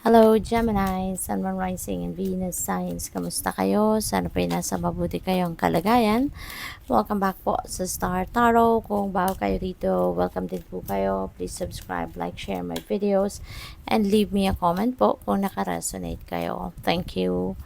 Hello, Gemini, Sun, Moon, Rising, and Venus signs. Kamusta kayo? Sana po nasa mabuti kayong kalagayan. Welcome back po sa Star Tarot. Kung bago kayo dito, welcome din po kayo. Please subscribe, like, share my videos, and leave me a comment po kung nakaresonate kayo. Thank you.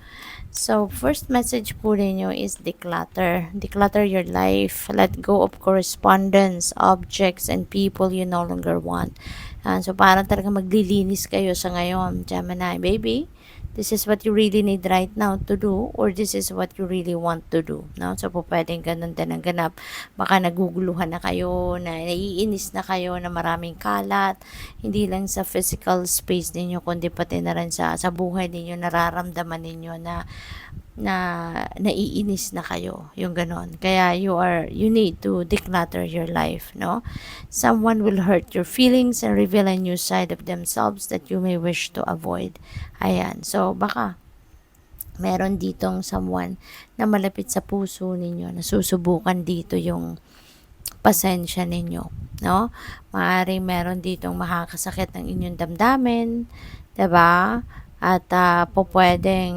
So, first message po ninyo is declutter. Declutter your life. Let go of correspondence, objects, and people you no longer want. So, parang talaga maglilinis kayo sa ngayon, Gemini. Baby, this is what you really need right now to do, or this is what you really want to do. No? So, po pwedeng ganun din ang ganap. Baka naguguluhan na kayo, na naiinis na kayo na maraming kalat. Hindi lang sa physical space ninyo, kundi pati na rin sa buhay ninyo, nararamdaman ninyo na naiinis na kayo, yung ganon. Kaya you need to declutter your life, no? Someone will hurt your feelings and reveal a new side of themselves that you may wish to avoid. Ayan, so baka meron ditong someone na malapit sa puso ninyo, na susubukan dito yung pasensya ninyo, no? Maaaring meron ditong makakasakit ng inyong damdamin, 'di ba? At po pwedeng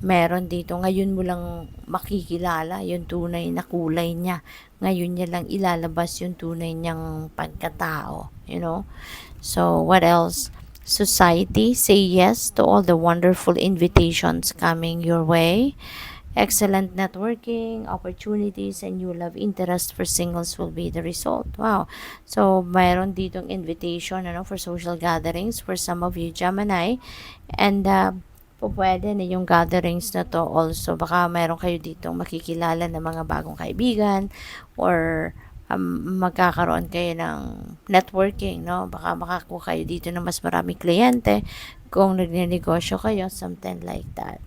meron dito, ngayon mo lang makikilala yung tunay na kulay niya. Ngayon niya lang ilalabas yung tunay niyang pagkatao, you know? So, what else? Society, say yes to all the wonderful invitations coming your way. Excellent networking, opportunities, and new love interest for singles will be the result. Wow. So, mayroon ditong invitation for social gatherings for some of you, Gemini. And pwede na yung gatherings na to also. Baka mayroon kayo ditong makikilala ng mga bagong kaibigan or magkakaroon kayo ng networking, no? Baka makakuha kayo dito ng mas maraming kliyente kung nagnenegosyo kayo, something like that.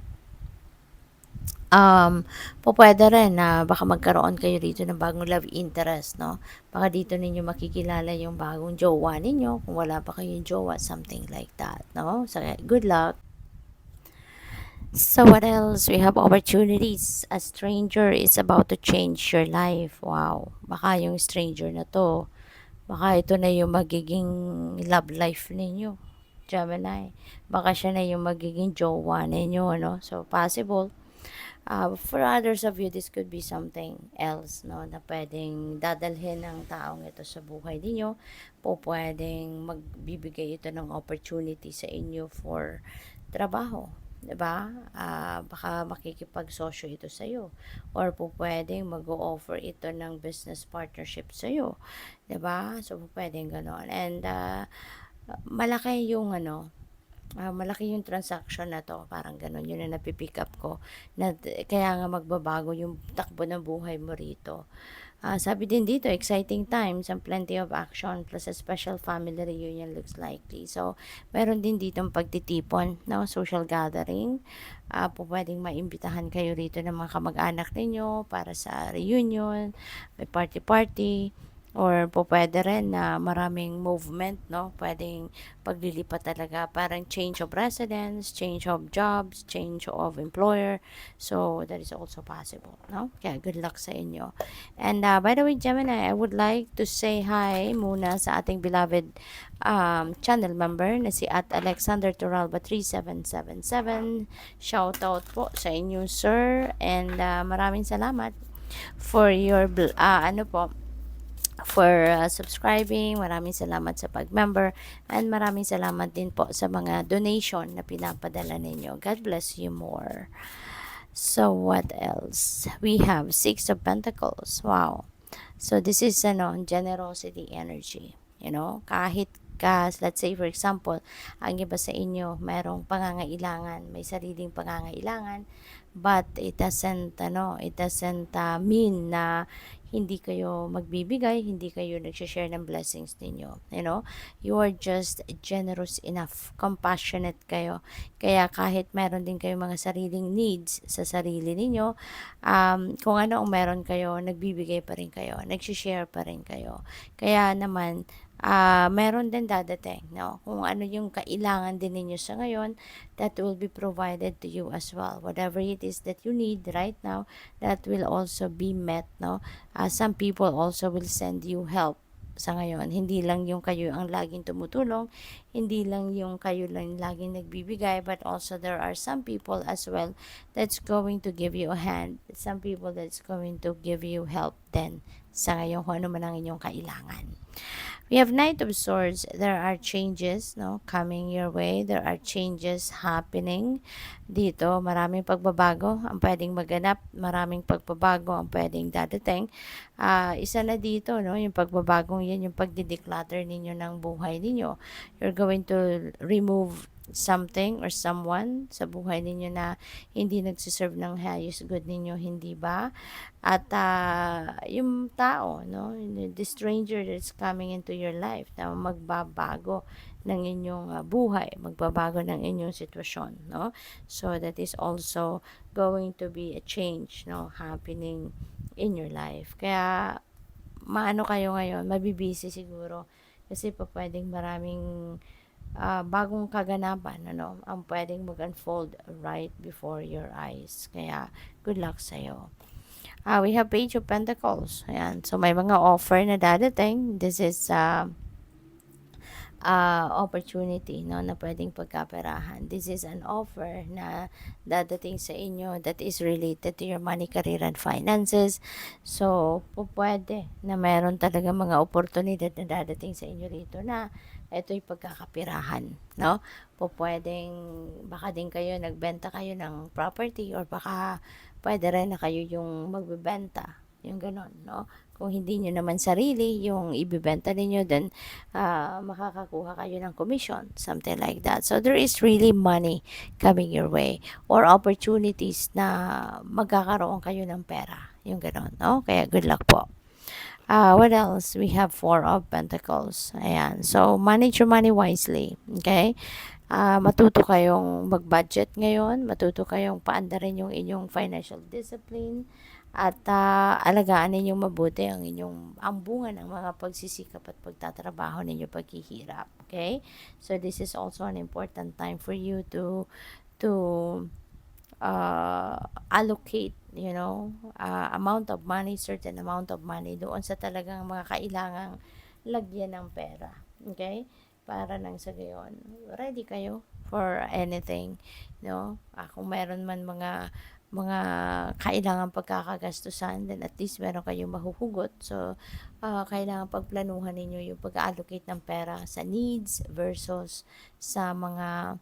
Pwede rin na baka magkaroon kayo dito ng bagong love interest, no? Baka dito ninyo makikilala yung bagong jowa ninyo, kung wala pa kayong jowa, something like that, no? So, good luck. So, what else? We have opportunities. A stranger is about to change your life. Wow. Baka yung stranger na to, baka ito na yung magiging love life ninyo, Gemini. Baka siya na yung magiging jowa ninyo, no? So, possible. For others of you, this could be something else, no, na pwedeng dadalhin ng taong ito sa buhay ninyo. Pwedeng magbibigay ito ng opportunity sa inyo for trabaho, 'di ba? Baka makikipagsosyo ito sa iyo, or pwedeng mag-o-offer ito ng business partnership sa iyo, 'di ba? So pwedeng ganoon. And malaki yung malaki yung transaction na to, parang ganun, yun na napipick up ko, na kaya nga magbabago yung takbo ng buhay mo rito. Sabi din dito, exciting times and plenty of action plus a special family reunion looks likely. So, meron din ditong pagtitipon, no? Social gathering. Pwedeng maimbitahan kayo rito ng mga kamag-anak ninyo para sa reunion, may party-party. Or pwede rin na maraming movement, no? Pwedeng paglilipat talaga, parang change of residence, change of jobs, change of employer. So, that is also possible, no? Kaya good luck sa inyo. And by the way, Gemini, I would like to say hi muna sa ating beloved channel member na si at Alexander Turalba 3777. Shout out po sa inyo, sir. And maraming salamat for your for subscribing. Maraming salamat sa pag-member, and maraming salamat din po sa mga donation na pinapadala ninyo. God bless you more. So what else? We have Six of Pentacles. Wow. So this is generosity energy. Kahit let's say for example, ang iba sa inyo mayroong pangangailangan, may sariling pangangailangan, but it doesn't mean na hindi kayo magbibigay, hindi kayo nagsha-share ng blessings ninyo. You are just generous enough, compassionate kayo. Kaya kahit meron din kayo mga sariling needs sa sarili ninyo, kung ano ang meron kayo, nagbibigay pa rin kayo, nagsha-share pa rin kayo. Kaya naman, meron din dadating, no? Kung ano yung kailangan din ninyo sa ngayon, that will be provided to you as well. Whatever it is that you need right now, that will also be met, no? Some people also will send you help sa ngayon. Hindi lang yung kayo ang laging tumutulong, hindi lang yung kayo lang laging nagbibigay, but also there are some people as well that's going to give you a hand. Some people that's going to give you help then sa ngayon kung ano man ang inyong kailangan. We have Knight of Swords. There are changes, no, coming your way. There are changes happening dito. Maraming pagbabago ang pwedeng maganap. Maraming pagbabago ang pwedeng dadating. Isa na dito, no, yung pagbabagong yan, yung pagdideclutter ninyo ng buhay ninyo. You're going to remove something or someone sa buhay ninyo na hindi nagsiserve ng highest good ninyo, hindi ba? At yung tao, no, the stranger that's coming into your life na magbabago ng inyong buhay, magbabago ng inyong sitwasyon, no? So that is also going to be a change, no, happening in your life. Kaya maano kayo ngayon, mabibisi siguro kasi pa pwedeng maraming bagong kaganapan, ano, ang pwedeng mag-unfold right before your eyes. Kaya, good luck sa'yo. We have Page of Pentacles. Ayan. So, may mga offer na dadating. This is opportunity, no, na pwedeng pagkaperahan. This is an offer na dadating sa inyo that is related to your money, career, and finances. So, pwede na meron talaga mga oportunidad na dadating sa inyo rito na ito'y pagkakapirahan, no? Pwedeng, baka din kayo, nagbenta kayo ng property or baka pwede rin na kayo yung magbebenta, yung ganon, no? Kung hindi nyo naman sarili yung ibibenta ninyo, then makakakuha kayo ng commission, something like that. So there is really money coming your way or opportunities na magkakaroon kayo ng pera, yung ganon, no? Kaya good luck po. What else? We have Four of Pentacles. Ayan. So, manage your money wisely. Okay? Matuto kayong mag-budget ngayon. Matuto kayong paandarin yung inyong financial discipline. At alagaan ninyong mabuti ang bunga ng mga pagsisikap at pagtatrabaho ninyo, paghihirap. Okay? So, this is also an important time for you to allocate, amount of money, certain amount of money doon sa talagang mga kailangang lagyan ng pera. Okay? Para nang sa gayon, ready kayo for anything, no? Kung meron man mga kailangan pagkakagastusan, then at least meron kayong mahuhugot. So, kailangan pagplanuhan ninyo yung pag-allocate ng pera sa needs versus sa mga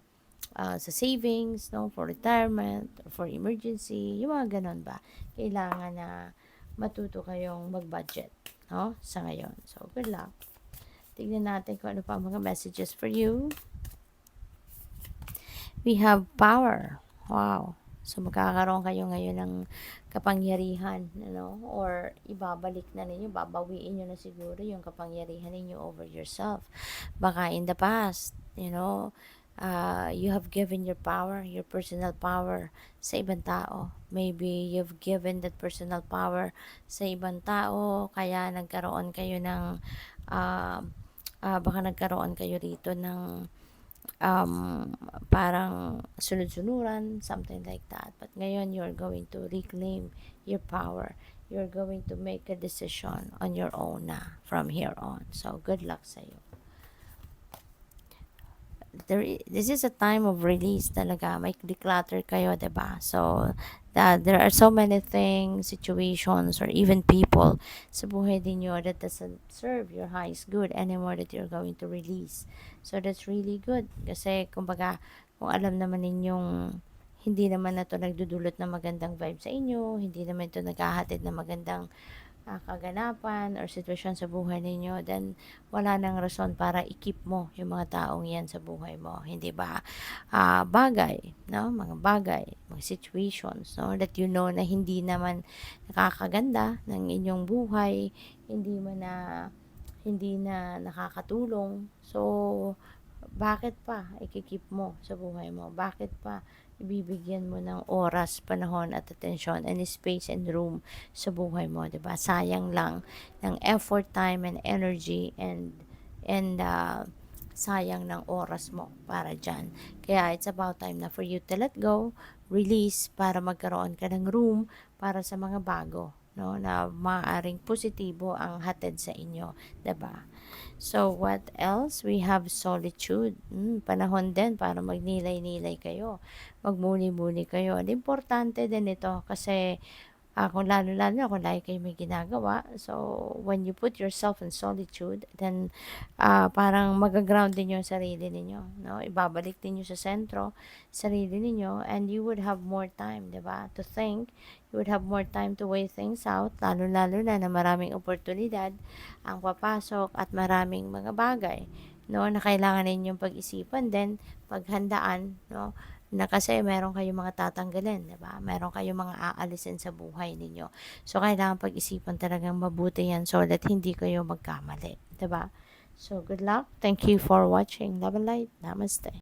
sa savings, no, for retirement, for emergency, yung mga ganon ba. Kailangan na matuto kayong mag-budget, no, sa ngayon. So, good luck. Tignan natin kung ano pa mga messages for you. We have power. Wow. So, magkakaroon kayo ngayon ng kapangyarihan, or ibabalik na ninyo, babawiin nyo na siguro yung kapangyarihan ninyo over yourself. Baka in the past, you have given your power, your personal power sa ibang tao. Maybe you've given that personal power sa ibang tao, kaya nagkaroon kayo ng, baka nagkaroon kayo rito ng parang sunod-sunuran, something like that. But ngayon, you're going to reclaim your power. You're going to make a decision on your own na from here on. So, good luck sa'yo. This is a time of release talaga. May declutter kayo, diba? So, there are so many things, situations, or even people sa buhay ninyo that doesn't serve your highest good anymore that you're going to release. So, that's really good. Kasi, kumbaga, kung alam naman ninyong hindi naman na to nagdudulot ng magandang vibe sa inyo, hindi naman ito naghahatid ng magandang kaganapan or sitwasyon sa buhay ninyo, then wala nang rason para i-keep mo yung mga taong yan sa buhay mo, hindi ba? Bagay, no? Mga bagay, mga situations, no? That na hindi naman nakakaganda ng inyong buhay, hindi na nakakatulong. So, bakit pa ikikip mo sa buhay mo? Bakit pa ibibigyan mo ng oras, panahon at atensyon and space and room sa buhay mo, 'di ba? Sayang lang ng effort, time and energy and sayang ng oras mo para diyan. Kaya it's about time na for you to let go, release para magkaroon ka ng room para sa mga bago, no, na maaring positibo ang hatid sa inyo, 'di ba? So, what else? We have solitude. Panahon din para magnilay-nilay kayo, magmuni-muni kayo. And importante din ito kasi kung lalo-lalo na kung lagi kayo may ginagawa. So, when you put yourself in solitude, then parang magaground din yung sarili ninyo. No? Ibabalik din nyo sa sentro, sarili ninyo, and you would have more time, di ba? To think, you would have more time to weigh things out, lalo-lalo na maraming oportunidad ang papasok at maraming mga bagay, no, na kailangan ninyong pag-isipan din, paghandaan, no, na kasi meron kayong mga tatanggalin, 'di ba? Meron kayong mga aalisin sa buhay ninyo. So kailangan pag-isipan talagang mabuti 'yan so that hindi kayo magkamali, 'di ba? So good luck. Thank you for watching. Love and light. Namaste.